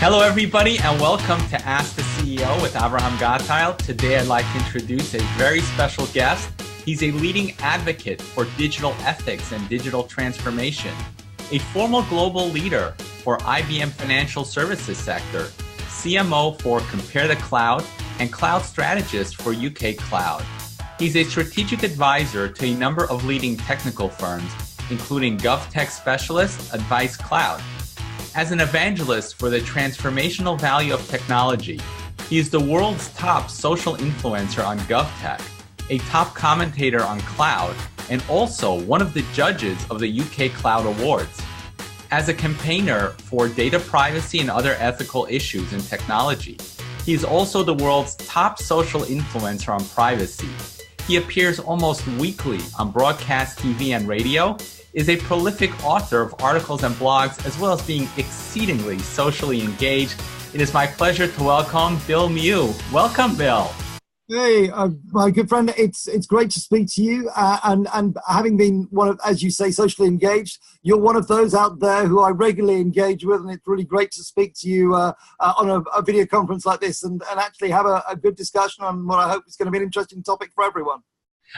Hello, everybody, and welcome to Ask the CEO with Avrohom. Today, I'd like to introduce a very special guest. He's a leading advocate for digital ethics and digital transformation, a former global leader for IBM Financial Services Sector, CMO for Compare the Cloud, and Cloud Strategist for UK Cloud. He's a strategic advisor to a number of leading technical firms, including Govtech Specialist Advice Cloud. As an evangelist for the transformational value of technology, he is the world's top social influencer on Govtech, a top commentator on cloud, and also one of the judges of the UK Cloud Awards. As a campaigner for data privacy and other ethical issues in technology, he is also the world's top social influencer on privacy. He appears almost weekly on broadcast TV and radio, is a prolific author of articles and blogs, as well as being exceedingly socially engaged. It is my pleasure to welcome Bill Mew. Welcome, Bill. Hey, my good friend, it's great to speak to you. And having been one of, as you say, socially engaged, you're one of those out there who I regularly engage with, and it's really great to speak to you on a video conference like this and actually have a good discussion on what I hope is going to be an interesting topic for everyone.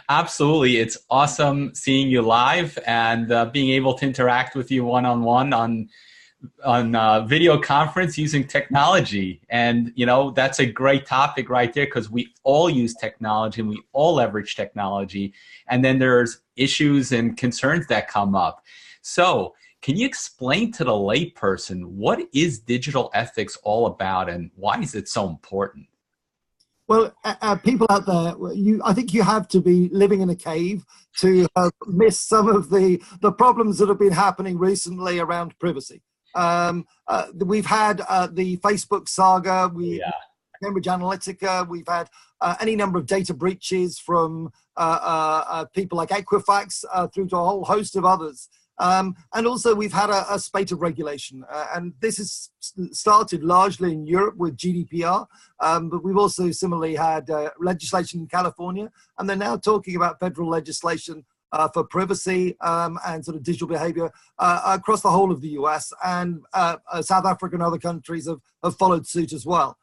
Absolutely. It's awesome seeing you live and being able to interact with you one-on-one on video conference using technology. And, you know, that's a great topic right there because we all use technology and we all leverage technology. And then there's issues and concerns that come up. So can you explain to the layperson what is digital ethics all about and why is it so important? Well, people out there, I think you have to be living in a cave to miss some of the problems that have been happening recently around privacy. We've had the Facebook saga, Cambridge Analytica, we've had any number of data breaches from people like Equifax through to a whole host of others. And also we've had a spate of regulation, and this has started largely in Europe with GDPR, but we've also similarly had legislation in California, and they're now talking about federal legislation for privacy and sort of digital behavior across the whole of the US, and South Africa and other countries have followed suit as well.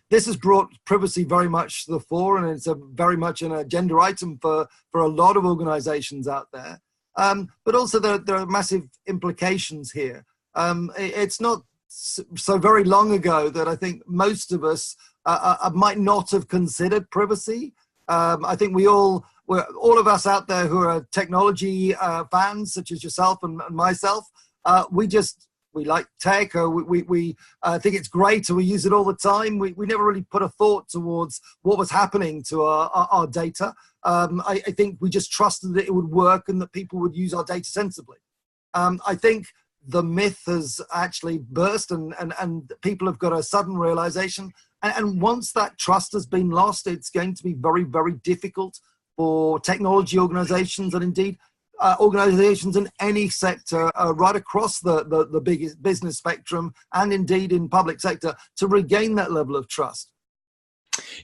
This has brought privacy very much to the fore, and it's very much an agenda item for a lot of organizations out there. But also there are massive implications here. It's not so very long ago that I think most of us might not have considered privacy. I think all of us out there who are technology fans, such as yourself and myself, we like tech, or we think it's great, or we use it all the time. We never really put a thought towards what was happening to our data. I think we just trusted that it would work and that people would use our data sensibly. I think the myth has actually burst, and people have got a sudden realization. And once that trust has been lost, it's going to be very, very difficult for technology organizations, and indeed organizations in any sector right across the biggest business spectrum, and indeed in public sector, to regain that level of trust.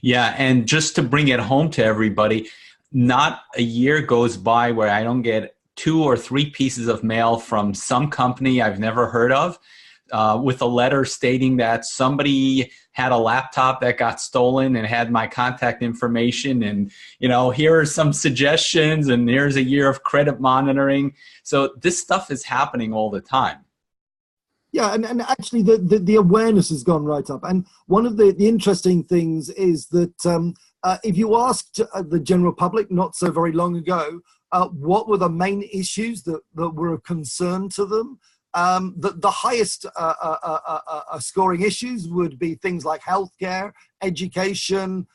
Yeah, and just to bring it home to everybody, not a year goes by where I don't get 2 or 3 pieces of mail from some company I've never heard of with a letter stating that somebody had a laptop that got stolen and had my contact information, and, you know, here are some suggestions, and here's a year of credit monitoring. So this stuff is happening all the time. Yeah, and actually the awareness has gone right up. And one of the interesting things is that if you asked the general public not so very long ago, what were the main issues that were of concern to them, the highest scoring issues would be things like healthcare, education,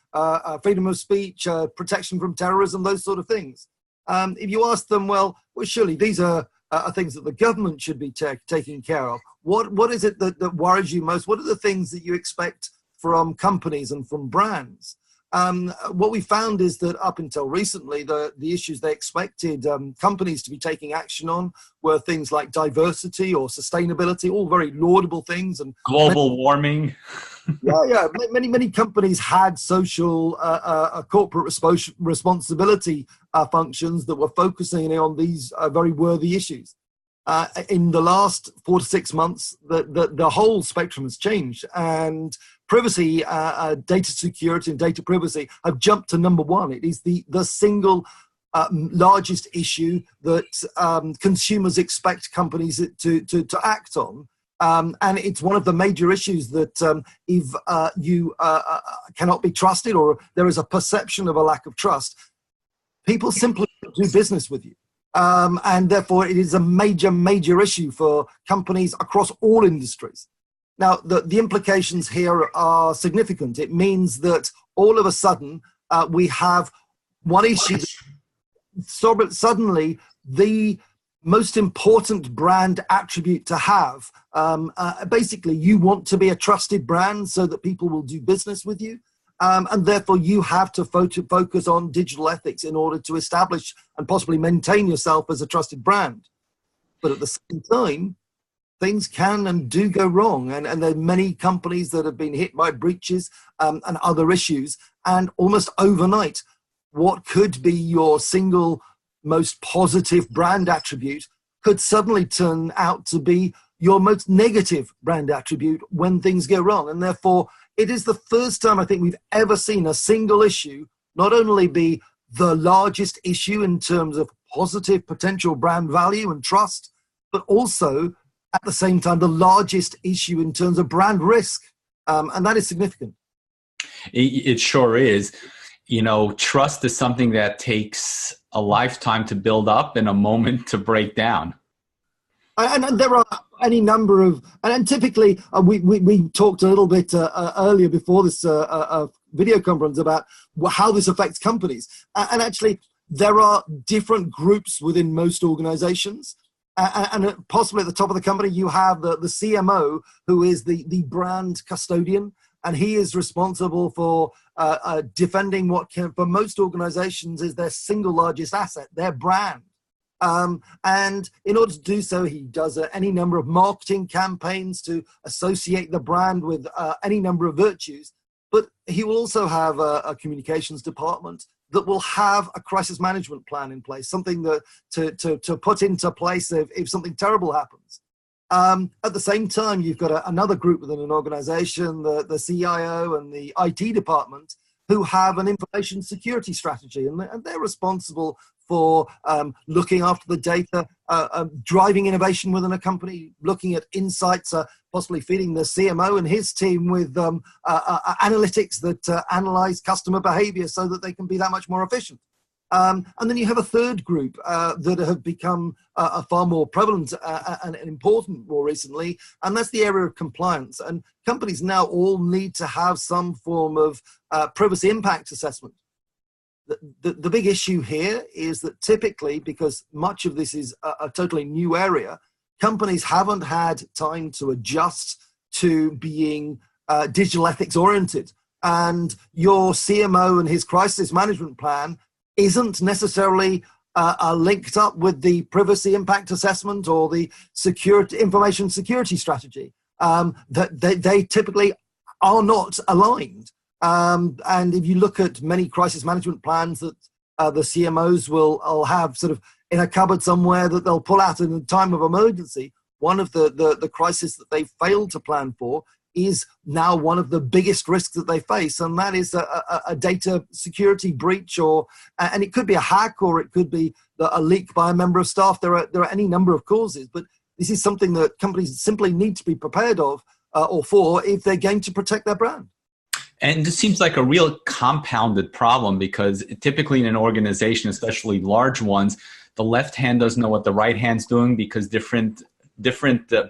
freedom of speech, protection from terrorism, those sort of things. If you ask them, well, surely these are things that the government should be taking care of. What is it that worries you most? What are the things that you expect from companies and from brands? What we found is that up until recently, the issues they expected companies to be taking action on were things like diversity or sustainability, all very laudable things. And global warming. Yeah. Many companies had social corporate responsibility functions that were focusing on these very worthy issues. in the last 4 to 6 months, the whole spectrum has changed, and privacy, data security and data privacy have jumped to number one. It is the single largest issue that consumers expect companies to act on. And it's one of the major issues that if you cannot be trusted, or there is a perception of a lack of trust, people simply don't do business with you. And therefore, it is a major issue for companies across all industries. Now, the implications here are significant. It means that all of a sudden, we have one issue. Suddenly, the most important brand attribute to have, basically, you want to be a trusted brand so that people will do business with you. And therefore, you have to focus on digital ethics in order to establish and possibly maintain yourself as a trusted brand. But at the same time, things can and do go wrong. And there are many companies that have been hit by breaches and other issues. And almost overnight, what could be your single most positive brand attribute could suddenly turn out to be your most negative brand attribute when things go wrong. And therefore, it is the first time I think we've ever seen a single issue not only be the largest issue in terms of positive potential brand value and trust, but also at the same time the largest issue in terms of brand risk. And that is significant. It sure is. You know, trust is something that takes a lifetime to build up and a moment to break down. And there are any number of, and typically we talked a little bit earlier before this video conference about how this affects companies. And actually, there are different groups within most organizations. And possibly at the top of the company, you have the CMO, who is the brand custodian. And he is responsible for defending what can, for most organizations, is their single largest asset, their brand. And in order to do so, he does any number of marketing campaigns to associate the brand with any number of virtues. But he will also have a communications department that will have a crisis management plan in place, something that to put into place if something terrible happens. At the same time, you've got another group within an organization, the CIO and the IT department, who have an information security strategy, and they're responsible for looking after the data, driving innovation within a company, looking at insights, possibly feeding the CMO and his team with analytics that analyze customer behavior so that they can be that much more efficient. And then you have a third group that have become far more prevalent and important more recently, and that's the area of compliance. And companies now all need to have some form of privacy impact assessment. The big issue here is that typically, because much of this is a totally new area, companies haven't had time to adjust to being digital ethics oriented. And your CMO and his crisis management plan isn't necessarily linked up with the privacy impact assessment or the information security strategy. That they typically are not aligned. And if you look at many crisis management plans that the CMOs will have sort of in a cupboard somewhere that they'll pull out in a time of emergency, one of the crises that they failed to plan for is now one of the biggest risks that they face, and that is a data security breach, and it could be a hack, or it could be a leak by a member of staff. There are any number of causes, but this is something that companies simply need to be prepared of or for if they're going to protect their brand. And this seems like a real compounded problem, because typically in an organization, especially large ones, the left hand doesn't know what the right hand's doing, because different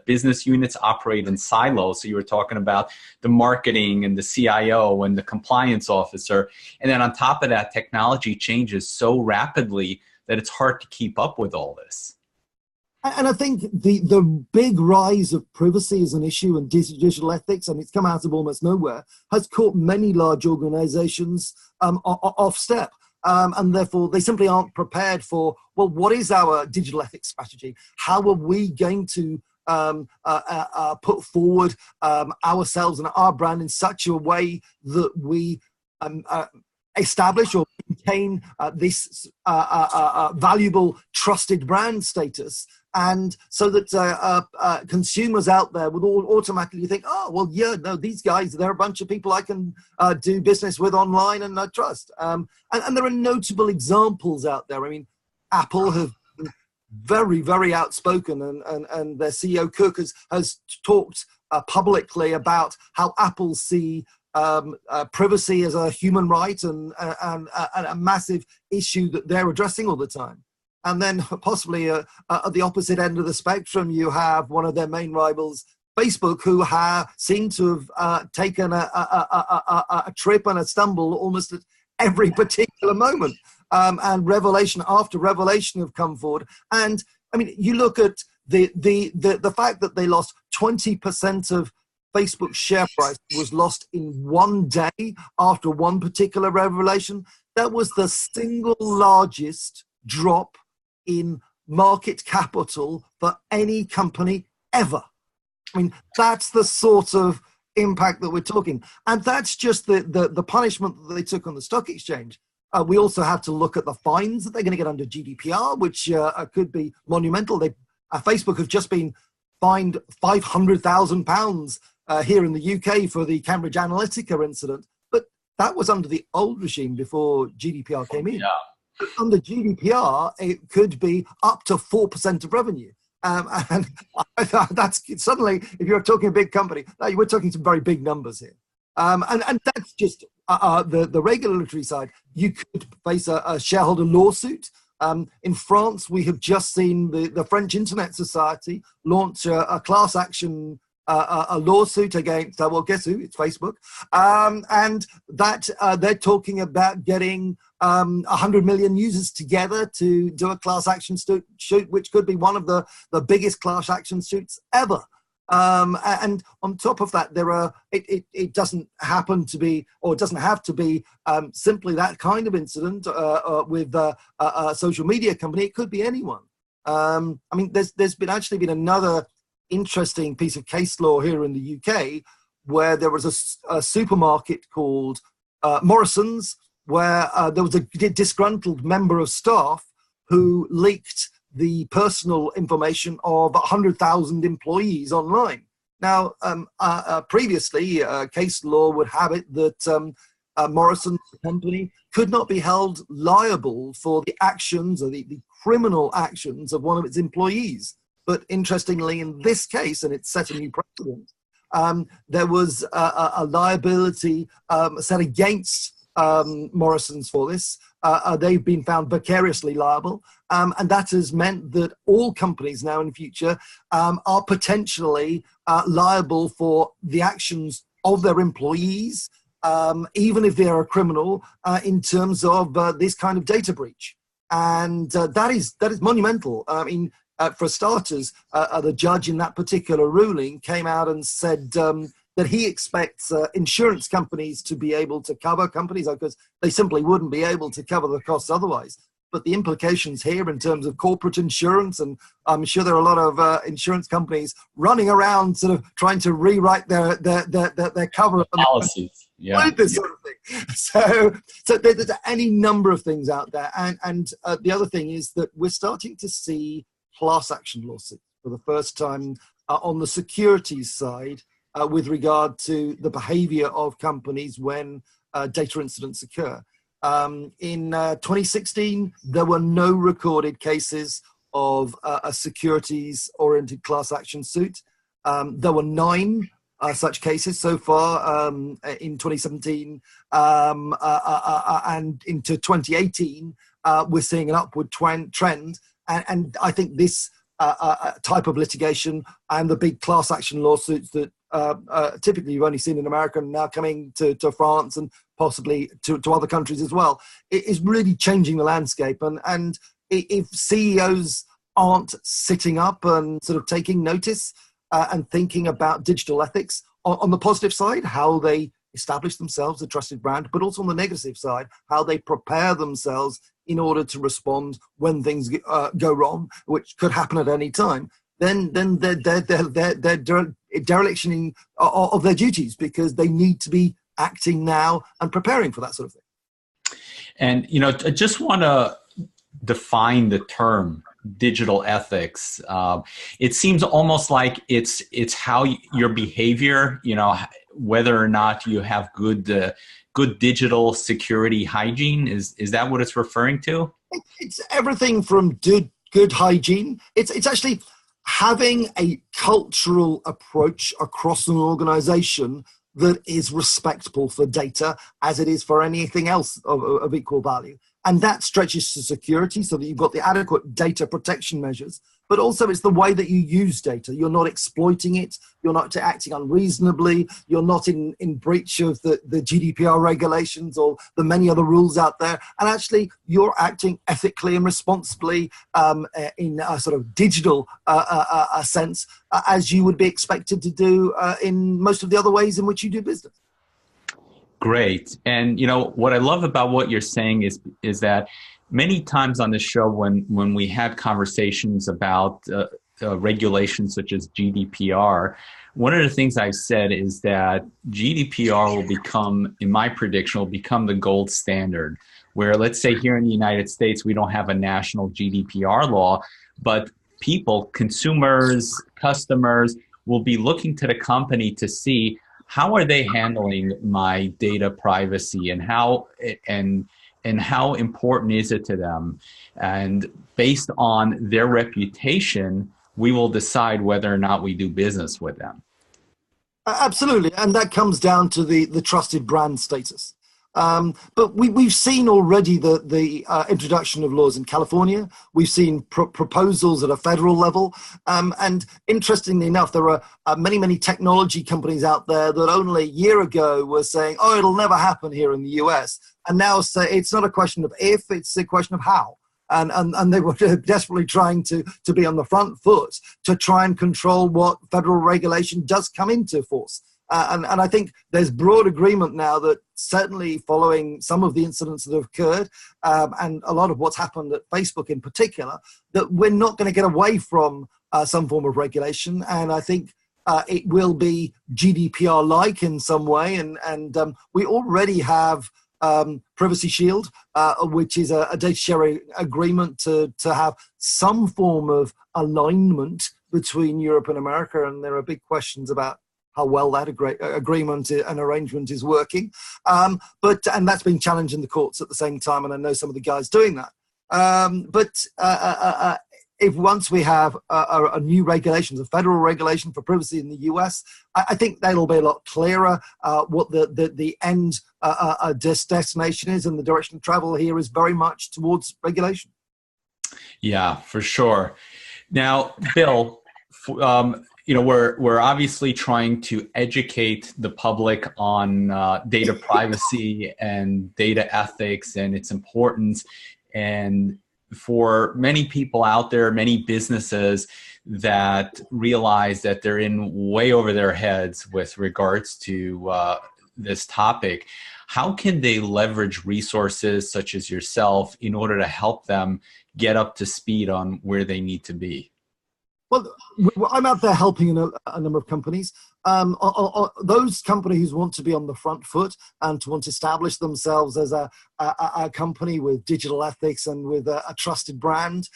business units operate in silos. So you were talking about the marketing and the CIO and the compliance officer. And then on top of that, technology changes so rapidly that it's hard to keep up with all this. And I think the big rise of privacy as an issue and digital ethics, and it's come out of almost nowhere, has caught many large organizations off step. And therefore, they simply aren't prepared for, well, what is our digital ethics strategy? How are we going to put forward ourselves and our brand in such a way that we establish or maintain this valuable, trusted brand status? And so that consumers out there would all automatically think, oh, well, yeah, no, these guys, they're a bunch of people I can do business with online and I trust. And there are notable examples out there. I mean, Apple have been very, very outspoken, and their CEO Cook has talked publicly about how Apple see privacy as a human right and a massive issue that they're addressing all the time. And then possibly at the opposite end of the spectrum, you have one of their main rivals, Facebook, who seem to have taken a trip and a stumble almost at every particular moment. And revelation after revelation have come forward. And I mean, you look at the fact that they lost 20% of Facebook's share price was lost in one day after one particular revelation. That was the single largest drop in market capital for any company ever. I mean, that's the sort of impact that we're talking. And that's just the punishment that they took on the stock exchange. We also have to look at the fines that they're going to get under GDPR, which could be monumental. Facebook have just been fined £500,000 here in the UK for the Cambridge Analytica incident. But that was under the old regime before GDPR came in. Yeah. Under GDPR, it could be up to 4% of revenue. And that's suddenly, if you're talking a big company, we're talking some very big numbers here. And that's just the regulatory side. You could face a shareholder lawsuit. In France, we have just seen the French Internet Society launch a class action a lawsuit against, well, guess who? It's Facebook. And that they're talking about getting 100 million users together to do a class action suit, which could be one of the biggest class action suits ever. And on top of that, it doesn't happen to be, or it doesn't have to be simply that kind of incident with a social media company. It could be anyone. I mean, there's been another interesting piece of case law here in the UK where there was a supermarket called Morrison's, where there was a disgruntled member of staff who leaked the personal information of 100,000 employees online. Now, previously, case law would have it that Morrison's company could not be held liable for the actions or the criminal actions of one of its employees. But interestingly, in this case, and it set a new precedent, there was a liability set against Morrison's for this. They've been found vicariously liable, and that has meant that all companies now in future are potentially liable for the actions of their employees, even if they are a criminal, in terms of this kind of data breach. And that is monumental. I mean, for starters, the judge in that particular ruling came out and said that he expects insurance companies to be able to cover companies because they simply wouldn't be able to cover the costs otherwise. But the implications here in terms of corporate insurance, and I'm sure there are a lot of insurance companies running around sort of trying to rewrite their cover policies. Yeah. This sort of thing. So there's any number of things out there. And the other thing is that we're starting to see class action lawsuits for the first time on the securities side with regard to the behavior of companies when data incidents occur. In 2016, there were no recorded cases of a securities-oriented class action suit. There were 9 such cases so far in 2017, and into 2018, we're seeing an upward trend. And I think this type of litigation and the big class action lawsuits that typically you've only seen in America and now coming to France and possibly to other countries as well, it is really changing the landscape. And if CEOs aren't sitting up and sort of taking notice and thinking about digital ethics on the positive side, how they establish themselves a trusted brand, but also on the negative side, how they prepare themselves in order to respond when things go wrong, which could happen at any time, then they're dereliction of their duties because they need to be acting now and preparing for that sort of thing. And, I just want to define the term digital ethics. It seems almost like it's how your behavior, whether or not you have good digital security hygiene. Is that what it's referring to? It's everything from good hygiene. It's actually having a cultural approach across an organization that is respectful for data as it is for anything else of equal value. And that stretches to security so that you've got the adequate data protection measures, but also it's the way that you use data. You're not exploiting it. You're not acting unreasonably. You're not in breach of the GDPR regulations or the many other rules out there. And actually, you're acting ethically and responsibly in a sort of digital sense, as you would be expected to do in most of the other ways in which you do business. Great. And what I love about what you're saying is that many times on the show when we had conversations about regulations such as GDPR, one of the things I've said is that GDPR will become, in my prediction, will become the gold standard, where let's say here in the United States, we don't have a national GDPR law, but people, consumers, customers will be looking to the company to see how are they handling my data privacy and how important is it to them? And based on their reputation, we will decide whether or not we do business with them. Absolutely. And that comes down to the trusted brand status. But we've seen already the introduction of laws in California. We've seen proposals at a federal level. And interestingly enough, there are many technology companies out there that only a year ago were saying, oh, it'll never happen here in the US. And now say it's not a question of if, it's a question of how. And they were desperately trying to be on the front foot to try and control what federal regulation does come into force. And I think there's broad agreement now that certainly following some of the incidents that have occurred and a lot of what's happened at Facebook in particular, that we're not going to get away from some form of regulation. And I think it will be GDPR-like in some way. And we already have Privacy Shield, which is a data sharing agreement to have some form of alignment between Europe and America. And there are big questions about how well that agreement and arrangement is working. And that's being challenged in the courts at the same time, and I know some of the guys doing that. If once we have a new regulations, a federal regulation for privacy in the US, I think that'll be a lot clearer what the end destination is, and the direction of travel here is very much towards regulation. Yeah, for sure. Now, Bill, we're obviously trying to educate the public on data privacy and data ethics and its importance. And for many people out there, many businesses that realize that they're in way over their heads with regards to this topic, how can they leverage resources such as yourself in order to help them get up to speed on where they need to be? Well, I'm out there helping a number of companies. Those companies who want to be on the front foot and to want to establish themselves as a company with digital ethics and with a trusted brand,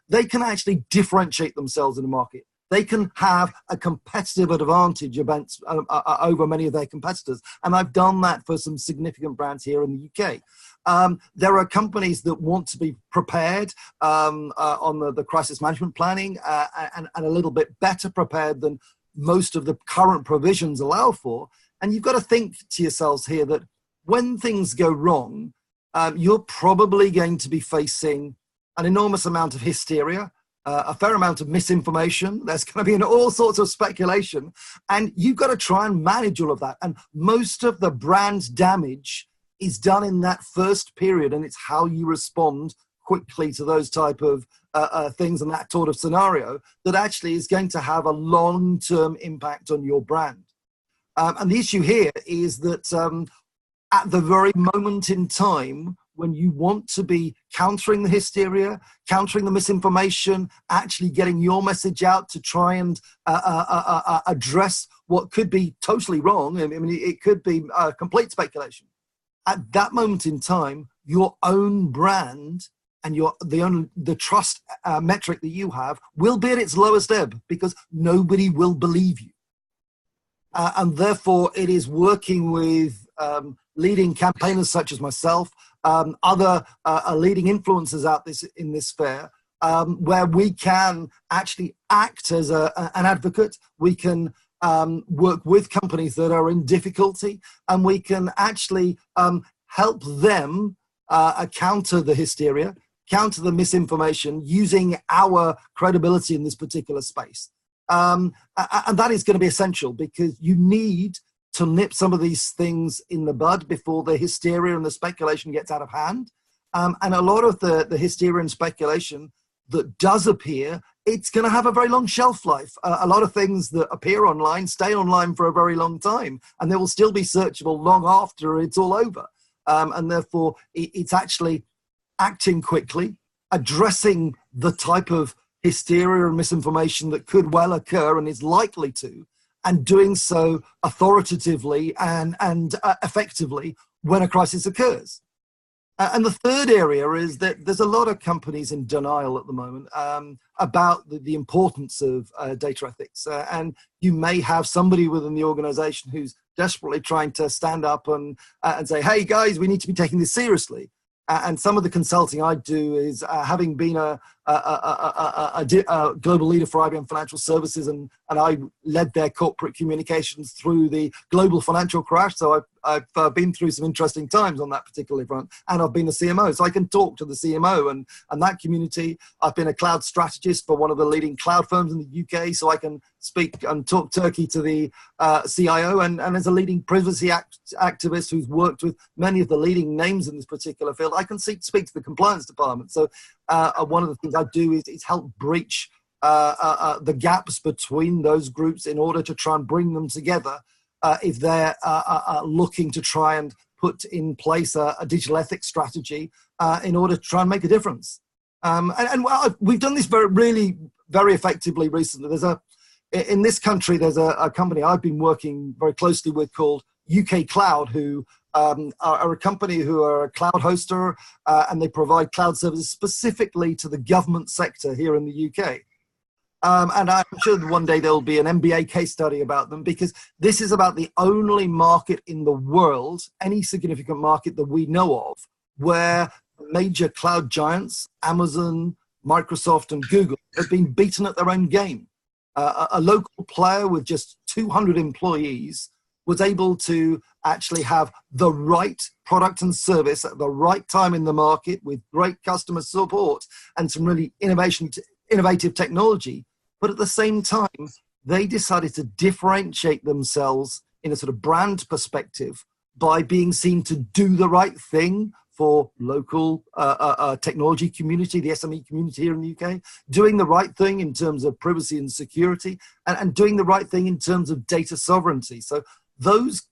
they can actually differentiate themselves in the market. They can have a competitive advantage over many of their competitors. And I've done that for some significant brands here in the UK. There are companies that want to be prepared on the crisis management planning and a little bit better prepared than most of the current provisions allow for. And you've got to think to yourselves here that when things go wrong, you're probably going to be facing an enormous amount of hysteria, a fair amount of misinformation. There's going to be all sorts of speculation, and you've got to try and manage all of that. And most of the brand damage is done in that first period, and it's how you respond quickly to those type of things and that sort of scenario that actually is going to have a long-term impact on your brand. And the issue here is that at the very moment in time when you want to be countering the hysteria, countering the misinformation, actually getting your message out to try and address what could be totally wrong. I mean, it could be complete speculation. At that moment in time, your own brand and the trust metric that you have will be at its lowest ebb because nobody will believe you. And therefore, it is working with leading campaigners such as myself, other leading influencers out in this sphere, where we can actually act as an advocate. We can work with companies that are in difficulty, and we can actually help them counter the hysteria, counter the misinformation using our credibility in this particular space. And that is going to be essential because you need to nip some of these things in the bud before the hysteria and the speculation gets out of hand. And a lot of the hysteria and speculation that does appear, it's going to have a very long shelf life. A lot of things that appear online stay online for a very long time, and they will still be searchable long after it's all over. And therefore, it's actually acting quickly, addressing the type of hysteria and misinformation that could well occur and is likely to, and doing so authoritatively and effectively when a crisis occurs. And the third area is that there's a lot of companies in denial at the moment about the importance of data ethics. And you may have somebody within the organization who's desperately trying to stand up and say, hey guys, we need to be taking this seriously. And some of the consulting I do is having been a global leader for IBM Financial Services, and I led their corporate communications through the global financial crash. So I've been through some interesting times on that particular front, and I've been a CMO. So I can talk to the CMO and that community. I've been a cloud strategist for one of the leading cloud firms in the UK, so I can speak and talk turkey to the CIO, and as a leading privacy activist who's worked with many of the leading names in this particular field, I can speak to the compliance department. So one of the things I do is help breach the gaps between those groups in order to try and bring them together if they're looking to try and put in place a digital ethics strategy in order to try and make a difference. We've done this very effectively recently. In this country, there's a company I've been working very closely with called UK Cloud, who are a company who are a cloud hoster, and they provide cloud services specifically to the government sector here in the UK. And I'm sure that one day there'll be an MBA case study about them, because this is about the only market in the world, any significant market that we know of, where major cloud giants, Amazon, Microsoft, and Google, have been beaten at their own game. A local player with just 200 employees was able to actually have the right product and service at the right time in the market with great customer support and some really innovative technology. But at the same time, they decided to differentiate themselves in a sort of brand perspective by being seen to do the right thing for local technology community, the SME community here in the UK, doing the right thing in terms of privacy and security, and doing the right thing in terms of data sovereignty. So those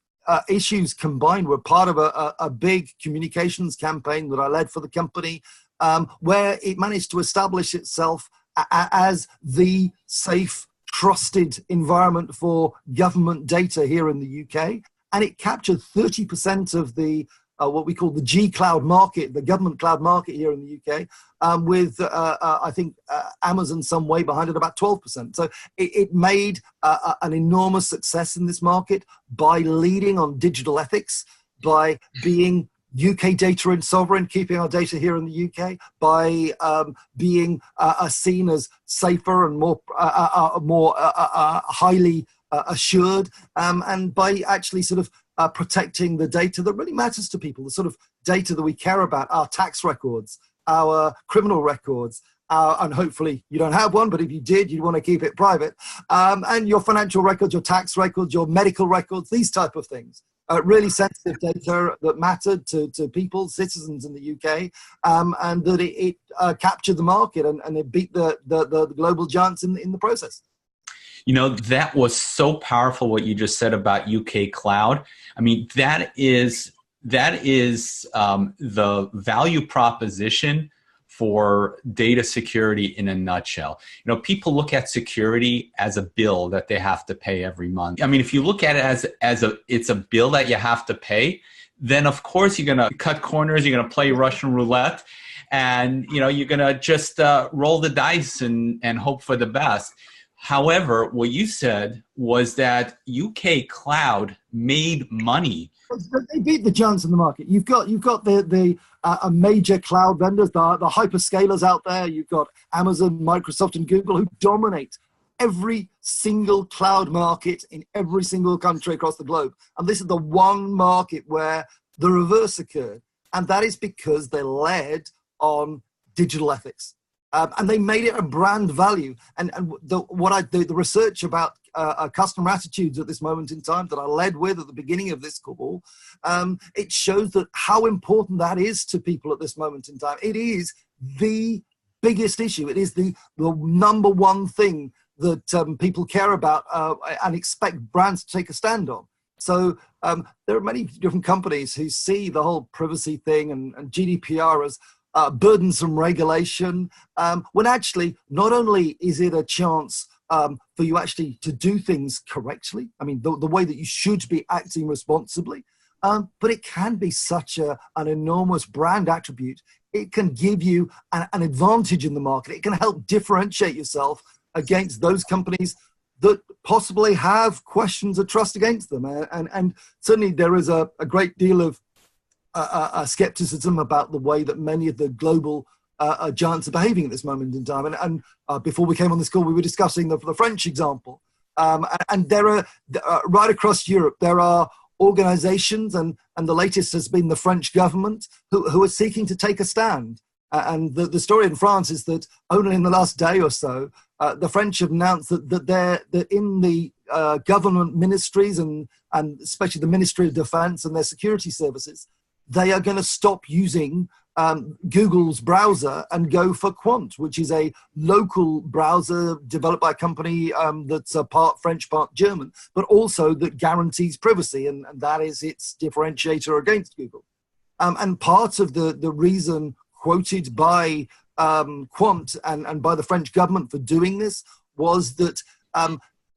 issues combined were part of a big communications campaign that I led for the company, where it managed to establish itself as the safe, trusted environment for government data here in the UK. And it captured 30% of the what we call the G cloud market, the government cloud market here in the UK, with I think Amazon some way behind it, about 12%. So it made an enormous success in this market by leading on digital ethics, by being UK data and sovereign, keeping our data here in the UK, by being seen as safer and more highly assured, and by actually sort of protecting the data that really matters to people, the sort of data that we care about, our tax records, our criminal records, and hopefully you don't have one, but if you did, you'd want to keep it private, and your financial records, your tax records, your medical records, these type of things. Really sensitive data that mattered to people, citizens in the UK, and that it captured the market and it beat the global giants in the process. You know, that was so powerful what you just said about UK Cloud. I mean, that is the value proposition for data security in a nutshell. You know, people look at security as a bill that they have to pay every month. I mean, if you look at it as it's a bill that you have to pay, then of course you're going to cut corners, you're going to play Russian roulette. and you're gonna just roll the dice and hope for the best. However, what you said was that UK cloud made money. They beat the giants in the market. You've got the major cloud vendors, the hyperscalers out there. You've got Amazon, Microsoft, and Google, who dominate every single cloud market in every single country across the globe. And this is the one market where the reverse occurred, and that is because they led on digital ethics. And they made it a brand value. And the research about customer attitudes at this moment in time that I led with at the beginning of this call, it shows that how important that is to people at this moment in time. It is the biggest issue. It is the number one thing that people care about and expect brands to take a stand on. So there are many different companies who see the whole privacy thing and GDPR as burdensome regulation, when actually not only is it a chance for you actually to do things correctly, I mean, the way that you should be acting responsibly, but it can be such an enormous brand attribute. It can give you an advantage in the market. It can help differentiate yourself against those companies that possibly have questions of trust against them. And certainly there is a great deal of skepticism about the way that many of the global giants are behaving at this moment in time. And before we came on this call, we were discussing the French example. And there are, right across Europe, there are organizations, and the latest has been the French government, who are seeking to take a stand. And the story in France is that only in the last day or so, the French have announced that in the government ministries and especially the Ministry of Defense and their security services, they are going to stop using Google's browser and go for Qwant, which is a local browser developed by a company that's part French, part German, but also that guarantees privacy, and that is its differentiator against Google. And part of the reason quoted by Qwant and by the French government for doing this was that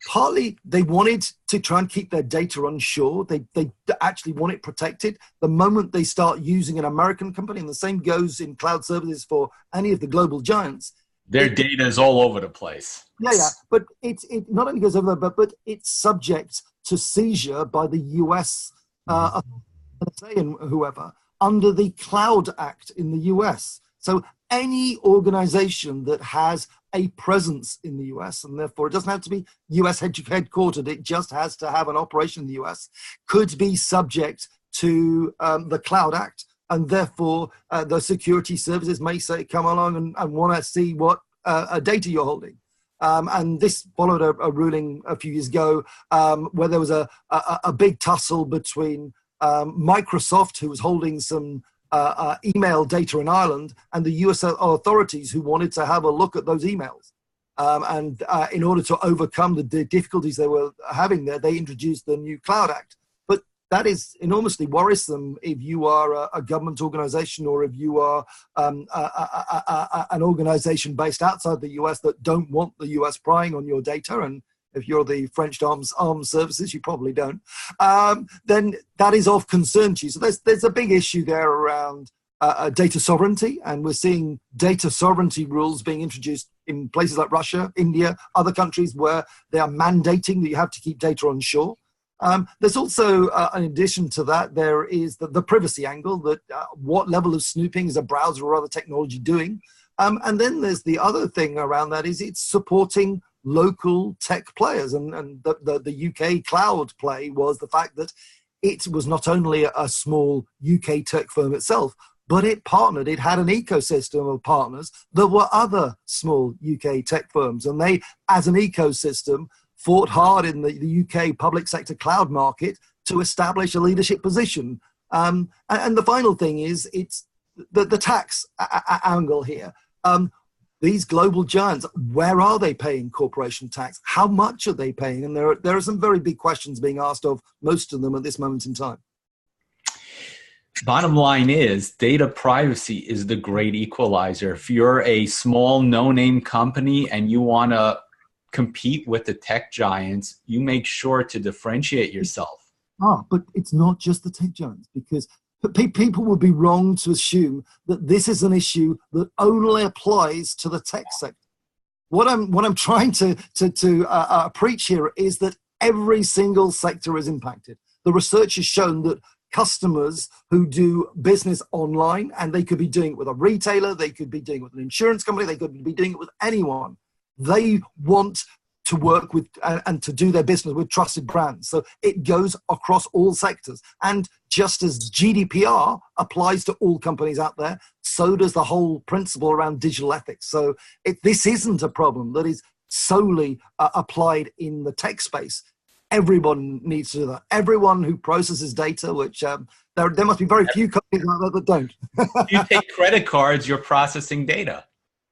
partly they wanted to try and keep their data onshore. They actually want it protected. The moment they start using an American company, and the same goes in cloud services for any of the global giants, their data is all over the place. Yeah. But it not only goes over there, but it's subject to seizure by the US and whoever under the Cloud Act in the US. So any organization that has a presence in the US, and therefore it doesn't have to be US headquartered, it just has to have an operation in the US, could be subject to the Cloud Act. And therefore the security services may say, come along and want to see what data you're holding. And this followed a ruling a few years ago where there was a big tussle between Microsoft, who was holding some email data in Ireland, and the US authorities who wanted to have a look at those emails. And in order to overcome the difficulties they were having there, they introduced the new Cloud Act. But that is enormously worrisome if you are a government organization, or if you are an organization based outside the US that don't want the US prying on your data. And if you're the French armed services, you probably don't, then that is of concern to you. So there's a big issue there around data sovereignty, and we're seeing data sovereignty rules being introduced in places like Russia, India, other countries where they are mandating that you have to keep data onshore. There's also, in addition to that, there is the privacy angle, that what level of snooping is a browser or other technology doing? And then there's the other thing around that is it's supporting local tech players, and the UK cloud play was the fact that it was not only a small UK tech firm itself, but it had an ecosystem of partners that were other small UK tech firms, and they, as an ecosystem, fought hard in the UK public sector cloud market to establish a leadership position. And the final thing is it's the tax angle here. These global giants, where are they paying corporation tax? How much are they paying? And there are some very big questions being asked of most of them at this moment in time. Bottom line is, data privacy is the great equalizer. If you're a small no-name company and you want to compete with the tech giants, you make sure to differentiate yourself. But it's not just the tech giants, because people would be wrong to assume that this is an issue that only applies to the tech sector. What I'm trying to preach here is that every single sector is impacted. The research has shown that customers who do business online, and they could be doing it with a retailer, they could be doing it with an insurance company, they could be doing it with anyone, they want to work with and to do their business with trusted brands. So it goes across all sectors. And just as GDPR applies to all companies out there, so does the whole principle around digital ethics. So this isn't a problem that is solely applied in the tech space. Everyone needs to do that. Everyone who processes data, which there must be very few companies out there that don't. If you take credit cards, you're processing data.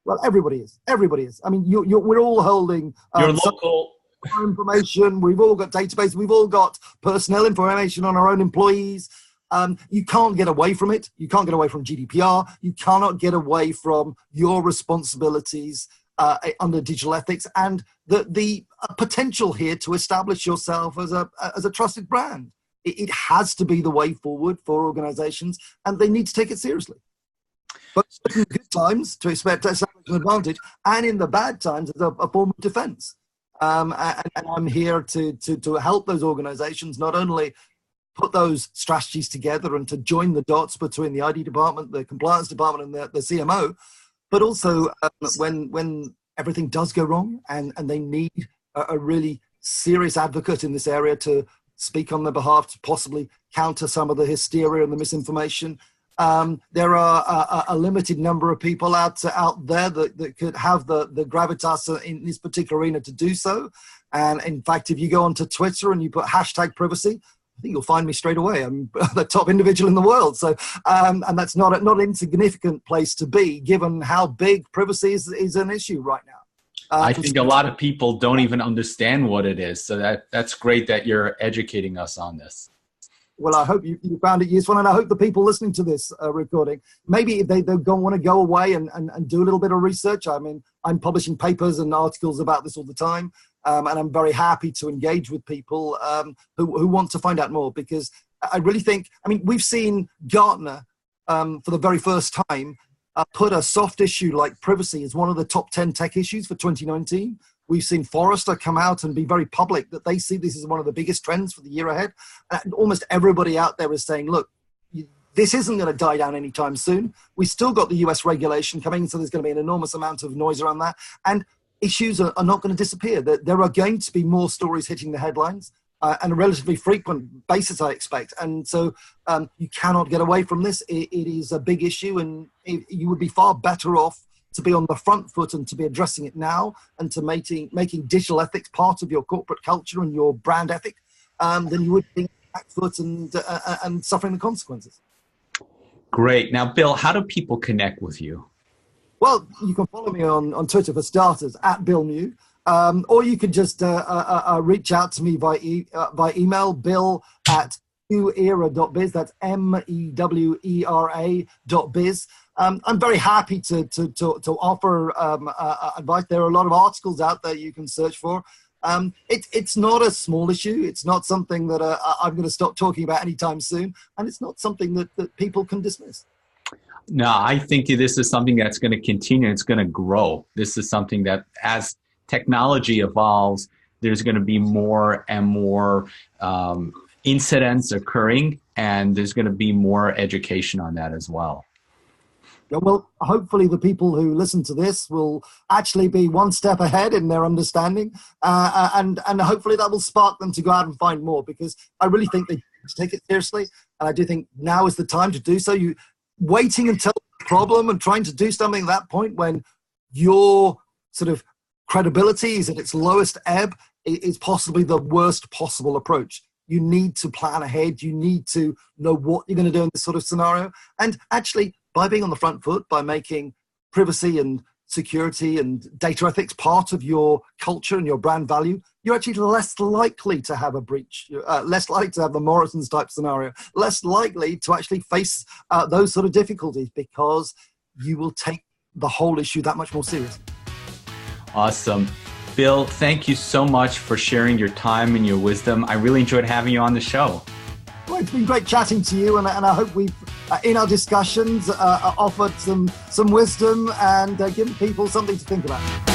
Well, everybody is. Everybody is. I mean, we're all holding your local information. We've all got databases. We've all got personnel information on our own employees. You can't get away from it. You can't get away from GDPR. You cannot get away from your responsibilities under digital ethics and the potential here to establish yourself as a trusted brand. It has to be the way forward for organizations, and they need to take it seriously. But in good times to expect to establish an advantage, and in the bad times as a form of defense. And I'm here to help those organizations not only put those strategies together and to join the dots between the ID department, the compliance department, and the CMO, but also when everything does go wrong and they need a really serious advocate in this area to speak on their behalf to possibly counter some of the hysteria and the misinformation. There are a limited number of people out there that could have the gravitas in this particular arena to do so. And in fact, if you go onto Twitter and you put #privacy, I think you'll find me straight away. I'm the top individual in the world. So, and that's not an insignificant place to be, given how big privacy is an issue right now. I think a lot of people don't even understand what it is. So that's great that you're educating us on this. Well, I hope you found it useful, and I hope the people listening to this recording, maybe if they want to go away and do a little bit of research. I mean, I'm publishing papers and articles about this all the time, and I'm very happy to engage with people who want to find out more, because I really think, I mean, we've seen Gartner for the very first time put a soft issue like privacy as one of the top 10 tech issues for 2019. We've seen Forrester come out and be very public that they see this as one of the biggest trends for the year ahead. And almost everybody out there is saying, look, this isn't going to die down anytime soon. We still got the US regulation coming, so there's going to be an enormous amount of noise around that. And issues are not going to disappear. There are going to be more stories hitting the headlines on a relatively frequent basis, I expect. And so you cannot get away from this. It is a big issue, and you would be far better off to be on the front foot and to be addressing it now, and to making digital ethics part of your corporate culture and your brand ethic, than you would be back foot and suffering the consequences. Great. Now, Bill, how do people connect with you? Well, you can follow me on Twitter for starters, @BillMew, or you can just reach out to me by email, bill@mewera.biz. That's MEWERA.biz. I'm very happy to offer advice. There are a lot of articles out there you can search for. It's not a small issue. It's not something that I'm going to stop talking about anytime soon. And it's not something that people can dismiss. No, I think this is something that's going to continue. It's going to grow. This is something that as technology evolves, there's going to be more and more incidents occurring, and there's going to be more education on that as well. Well, hopefully the people who listen to this will actually be one step ahead in their understanding, and hopefully that will spark them to go out and find more, because I really think they need to take it seriously, and I do think now is the time to do so. You waiting until the problem and trying to do something at that point when your sort of credibility is at its lowest ebb is possibly the worst possible approach. You need to plan ahead. You need to know what you're going to do in this sort of scenario, and actually, by being on the front foot, by making privacy and security and data ethics part of your culture and your brand value, you're actually less likely to have a breach, less likely to have the Morrison's type scenario, less likely to actually face those sort of difficulties, because you will take the whole issue that much more seriously. Awesome. Bill, thank you so much for sharing your time and your wisdom. I really enjoyed having you on the show. Well, it's been great chatting to you, and I hope we've, in our discussions, offered some wisdom and given people something to think about.